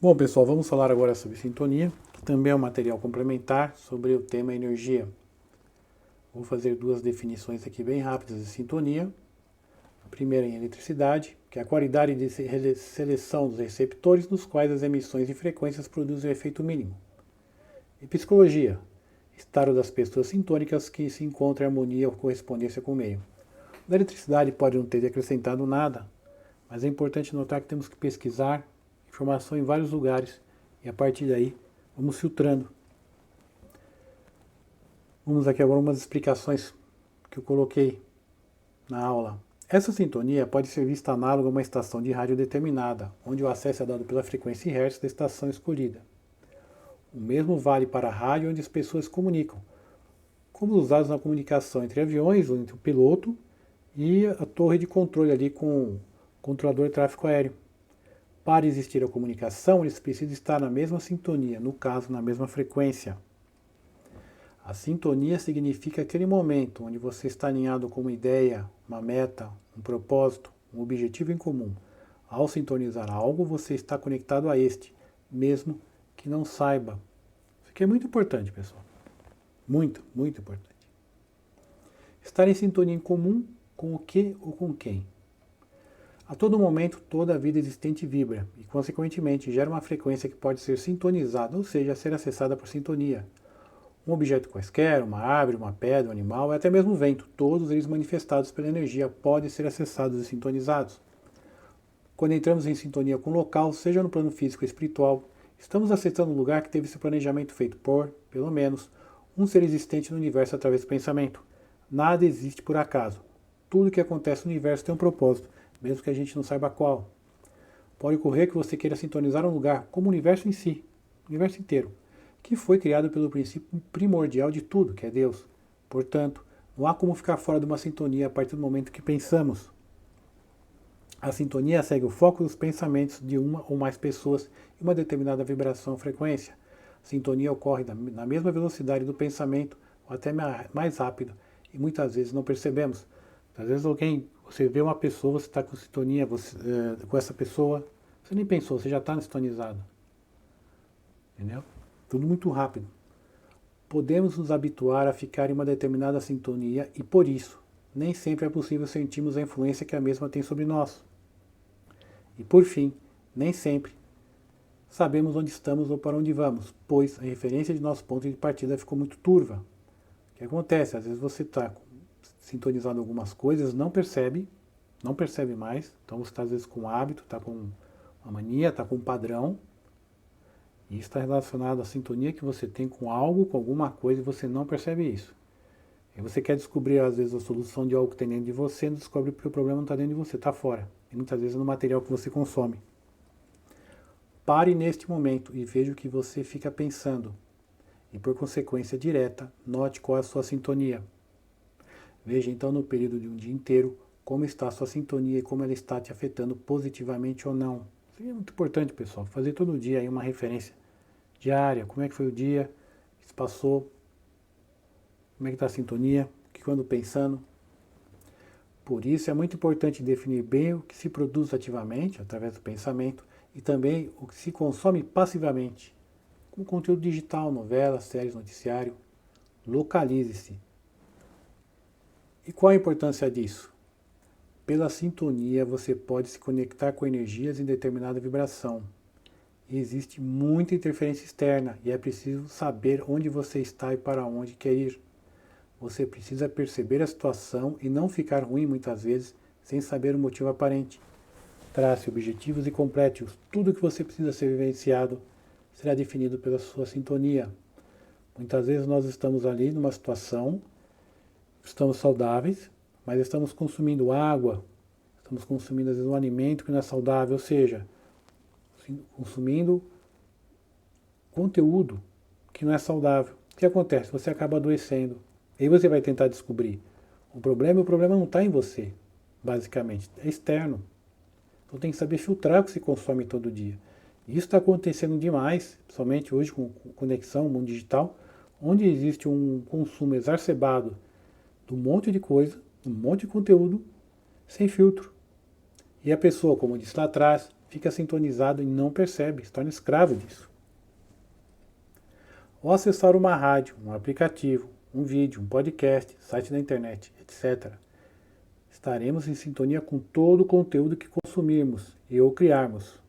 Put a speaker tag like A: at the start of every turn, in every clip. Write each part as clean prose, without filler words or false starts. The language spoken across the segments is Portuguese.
A: Bom, pessoal, vamos falar agora sobre sintonia, que também é um material complementar sobre o tema energia. Vou fazer duas definições aqui bem rápidas de sintonia. A primeira em eletricidade, que é a qualidade de seleção dos receptores nos quais as emissões e frequências produzem o efeito mínimo. E psicologia, estado das pessoas sintônicas que se encontram em harmonia ou correspondência com o meio. Da eletricidade pode não ter acrescentado nada, mas é importante notar que temos que pesquisar informação em vários lugares e a partir daí vamos filtrando. Vamos aqui agora umas explicações que eu coloquei na aula. Essa sintonia pode ser vista análoga a uma estação de rádio determinada, onde o acesso é dado pela frequência e hertz da estação escolhida. O mesmo vale para a rádio onde as pessoas comunicam, como usados na comunicação entre aviões, entre o piloto e a torre de controle ali com o controlador de tráfego aéreo. Para existir a comunicação, eles precisam estar na mesma sintonia, no caso, na mesma frequência. A sintonia significa aquele momento onde você está alinhado com uma ideia, uma meta, um propósito, um objetivo em comum. Ao sintonizar algo, você está conectado a este, mesmo que não saiba. Isso aqui é muito importante, pessoal. Muito, muito importante. Estar em sintonia em comum com o que ou com quem? A todo momento, toda a vida existente vibra e, consequentemente, gera uma frequência que pode ser sintonizada, ou seja, ser acessada por sintonia. Um objeto quaisquer, uma árvore, uma pedra, um animal, e até mesmo o vento, todos eles manifestados pela energia, podem ser acessados e sintonizados. Quando entramos em sintonia com o local, seja no plano físico ou espiritual, estamos acessando um lugar que teve esse planejamento feito por, pelo menos, um ser existente no universo através do pensamento. Nada existe por acaso. Tudo que acontece no universo tem um propósito, mesmo que a gente não saiba qual. Pode ocorrer que você queira sintonizar um lugar como o universo em si, o universo inteiro, que foi criado pelo princípio primordial de tudo, que é Deus. Portanto, não há como ficar fora de uma sintonia a partir do momento que pensamos. A sintonia segue o foco dos pensamentos de uma ou mais pessoas em uma determinada vibração ou frequência. A sintonia ocorre na mesma velocidade do pensamento, ou até mais rápido, e muitas vezes não percebemos. Às vezes você vê uma pessoa, você está com sintonia com essa pessoa, você nem pensou, você já está sintonizado. Entendeu? Tudo muito rápido. Podemos nos habituar a ficar em uma determinada sintonia e, por isso, nem sempre é possível sentirmos a influência que a mesma tem sobre nós. E, por fim, nem sempre sabemos onde estamos ou para onde vamos, pois a referência de nosso ponto de partida ficou muito turva. O que acontece? Às vezes você está sintonizado em algumas coisas, não percebe mais, então você está às vezes com um hábito, está com uma mania, está com um padrão, e isso está relacionado à sintonia que você tem com algo, com alguma coisa, e você não percebe isso. E você quer descobrir, às vezes, a solução de algo que tem dentro de você, não descobre porque o problema não está dentro de você, está fora. E muitas vezes no material que você consome. Pare neste momento e veja o que você fica pensando. E por consequência direta, note qual é a sua sintonia. Veja então no período de um dia inteiro como está a sua sintonia e como ela está te afetando positivamente ou não. Isso é muito importante, pessoal. Fazer todo dia aí uma referência diária. Como é que foi o dia que se passou? Como é que está a sintonia? O que eu ando pensando? Por isso é muito importante definir bem o que se produz ativamente, através do pensamento, e também o que se consome passivamente, com conteúdo digital, novelas, séries, noticiário. Localize-se. E qual a importância disso? Pela sintonia você pode se conectar com energias em determinada vibração. E existe muita interferência externa e é preciso saber onde você está e para onde quer ir. Você precisa perceber a situação e não ficar ruim muitas vezes sem saber o motivo aparente. Trace objetivos e complete-os. Tudo o que você precisa ser vivenciado será definido pela sua sintonia. Muitas vezes nós estamos ali numa situação, estamos saudáveis, mas estamos consumindo água, estamos consumindo às vezes um alimento que não é saudável, ou seja, consumindo conteúdo que não é saudável. O que acontece? Você acaba adoecendo. Aí você vai tentar descobrir o problema não está em você, basicamente, é externo. Então tem que saber filtrar o que se consome todo dia. Isso está acontecendo demais, principalmente hoje com conexão, mundo digital, onde existe um consumo exacerbado de um monte de coisa, um monte de conteúdo, sem filtro. E a pessoa, como eu disse lá atrás, fica sintonizado e não percebe, se torna escravo disso. Ou acessar uma rádio, um aplicativo, um vídeo, um podcast, site da internet, etc. Estaremos em sintonia com todo o conteúdo que consumirmos e ou criarmos.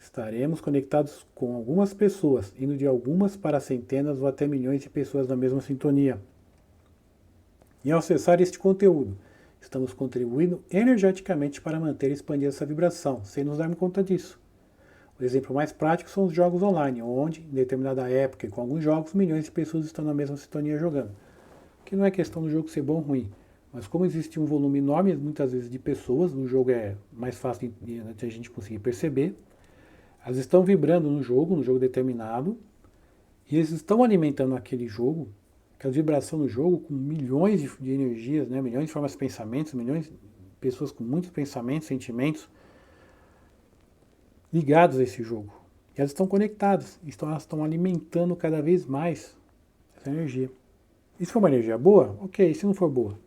A: Estaremos conectados com algumas pessoas, indo de algumas para centenas ou até milhões de pessoas na mesma sintonia. E ao acessar este conteúdo, estamos contribuindo energeticamente para manter e expandir essa vibração, sem nos darmos conta disso. O exemplo mais prático são os jogos online, onde, em determinada época e com alguns jogos, milhões de pessoas estão na mesma sintonia jogando. Que não é questão do jogo ser bom ou ruim, mas como existe um volume enorme, muitas vezes, de pessoas, o jogo é mais fácil de a gente conseguir perceber. Elas estão vibrando no jogo determinado, e eles estão alimentando aquele jogo, aquela vibração no jogo, com milhões de energias, né? Milhões de formas de pensamentos, milhões de pessoas com muitos pensamentos, sentimentos ligados a esse jogo. E elas estão conectadas, elas estão alimentando cada vez mais essa energia. E se for uma energia boa, ok. Se não for boa,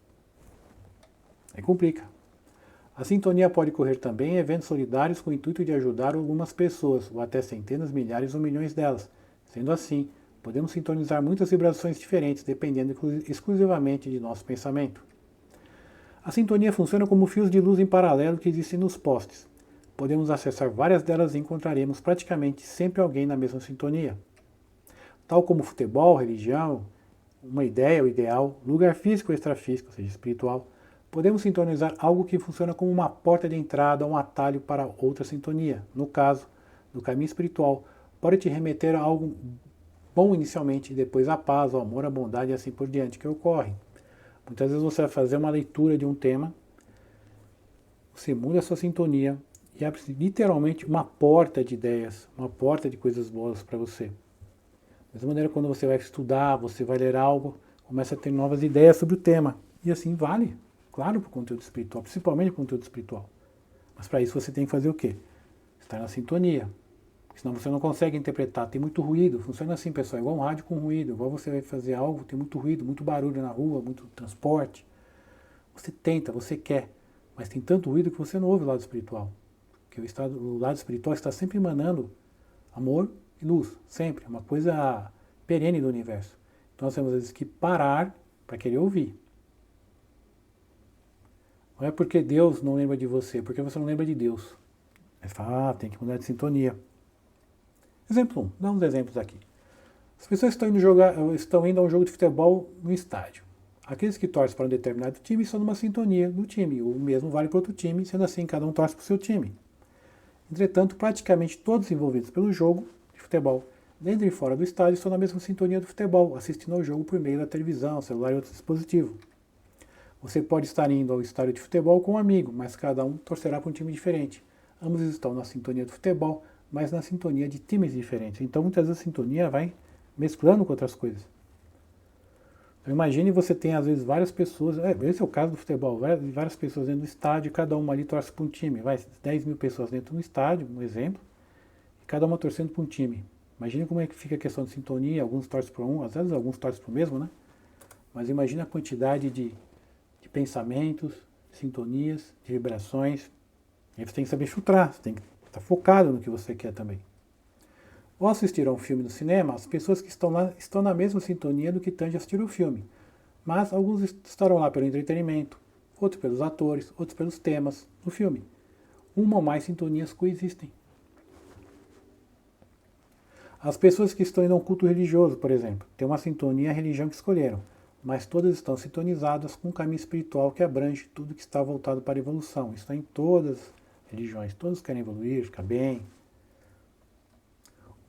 A: aí complica. A sintonia pode ocorrer também em eventos solidários com o intuito de ajudar algumas pessoas, ou até centenas, milhares ou milhões delas. Sendo assim, podemos sintonizar muitas vibrações diferentes, dependendo exclusivamente de nosso pensamento. A sintonia funciona como fios de luz em paralelo que existem nos postes. Podemos acessar várias delas e encontraremos praticamente sempre alguém na mesma sintonia. Tal como futebol, religião, uma ideia, o ideal, lugar físico ou extrafísico, ou seja, espiritual, podemos sintonizar algo que funciona como uma porta de entrada ou um atalho para outra sintonia. No caso, do caminho espiritual, pode te remeter a algo bom inicialmente, e depois a paz, o amor, a bondade e assim por diante que ocorre. Muitas vezes você vai fazer uma leitura de um tema, você muda a sua sintonia e abre literalmente uma porta de ideias, uma porta de coisas boas para você. Da mesma maneira, quando você vai estudar, você vai ler algo, começa a ter novas ideias sobre o tema. E assim vale, claro, para o conteúdo espiritual, principalmente para o conteúdo espiritual. Mas para isso você tem que fazer o quê? Estar na sintonia. Senão você não consegue interpretar, tem muito ruído. Funciona assim, pessoal, igual um rádio com ruído. Igual você vai fazer algo, tem muito ruído, muito barulho na rua, muito transporte. Você tenta, você quer, mas tem tanto ruído que você não ouve o lado espiritual. Porque o lado espiritual está sempre emanando amor e luz, sempre. É uma coisa perene do universo. Então nós temos às vezes que parar para querer ouvir. Não é porque Deus não lembra de você, é porque você não lembra de Deus. Aí fala, tem que mudar de sintonia. Exemplo 1, dá uns exemplos aqui. As pessoas estão indo a um jogo de futebol no estádio. Aqueles que torcem para um determinado time estão numa sintonia do time, o mesmo vale para outro time, sendo assim, cada um torce para o seu time. Entretanto, praticamente todos envolvidos pelo jogo de futebol, dentro e fora do estádio, estão na mesma sintonia do futebol, assistindo ao jogo por meio da televisão, celular e outro dispositivo. Você pode estar indo ao estádio de futebol com um amigo, mas cada um torcerá para um time diferente. Ambos estão na sintonia do futebol, mas na sintonia de times diferentes. Então, muitas vezes a sintonia vai mesclando com outras coisas. Então, imagine você tem, às vezes, várias pessoas, esse é o caso do futebol, várias pessoas dentro do estádio, cada uma ali torce para um time. 10 mil pessoas dentro do estádio, um exemplo, e cada uma torcendo para um time. Imagine como é que fica a questão de sintonia, alguns torcem para um, às vezes alguns torcem para o mesmo, né? Mas imagine a quantidade de pensamentos, sintonias, de vibrações. E aí você tem que saber filtrar, você tem que estar focado no que você quer também. Ao assistir a um filme no cinema, as pessoas que estão lá estão na mesma sintonia do que tange assistir o filme. Mas alguns estarão lá pelo entretenimento, outros pelos atores, outros pelos temas do filme. Uma ou mais sintonias coexistem. As pessoas que estão indo a um culto religioso, por exemplo, têm uma sintonia a religião que escolheram, mas todas estão sintonizadas com um caminho espiritual que abrange tudo que está voltado para a evolução. Isso está em todas as religiões, todos querem evoluir, ficar bem.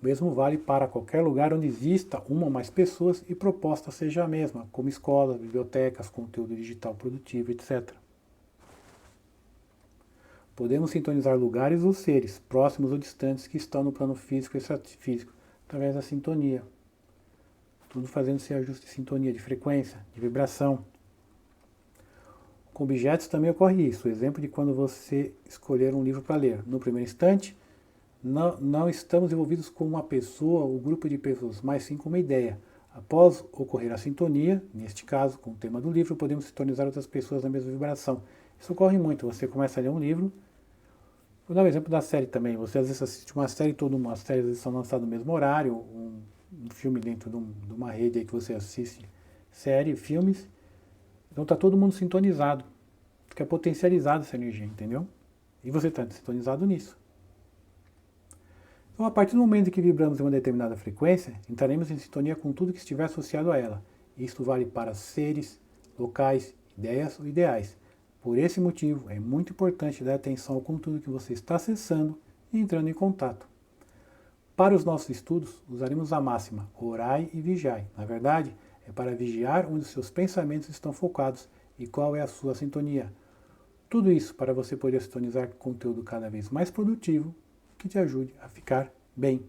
A: O mesmo vale para qualquer lugar onde exista uma ou mais pessoas e proposta seja a mesma, como escolas, bibliotecas, conteúdo digital produtivo, etc. Podemos sintonizar lugares ou seres, próximos ou distantes, que estão no plano físico e extrafísico, através da sintonia. Tudo fazendo esse ajuste de sintonia, de frequência, de vibração. Com objetos também ocorre isso. O exemplo de quando você escolher um livro para ler. No primeiro instante, não estamos envolvidos com uma pessoa ou grupo de pessoas, mas sim com uma ideia. Após ocorrer a sintonia, neste caso, com o tema do livro, podemos sintonizar outras pessoas na mesma vibração. Isso ocorre muito. Você começa a ler um livro, Vou dar um exemplo da série também. Você às vezes assiste uma série, toda uma série às vezes são lançadas no mesmo horário, um filme dentro de uma rede aí que você assiste série, filmes. Então tá todo mundo sintonizado. Fica potencializado essa energia, entendeu? E você está sintonizado nisso. Então, a partir do momento em que vibramos em uma determinada frequência, entraremos em sintonia com tudo que estiver associado a ela. Isto vale para seres, locais, ideias ou ideais. Por esse motivo, é muito importante dar atenção ao conteúdo que você está acessando e entrando em contato. Para os nossos estudos, usaremos a máxima orai e vigiai. Na verdade, é para vigiar onde os seus pensamentos estão focados e qual é a sua sintonia. Tudo isso para você poder sintonizar com conteúdo cada vez mais produtivo que te ajude a ficar bem.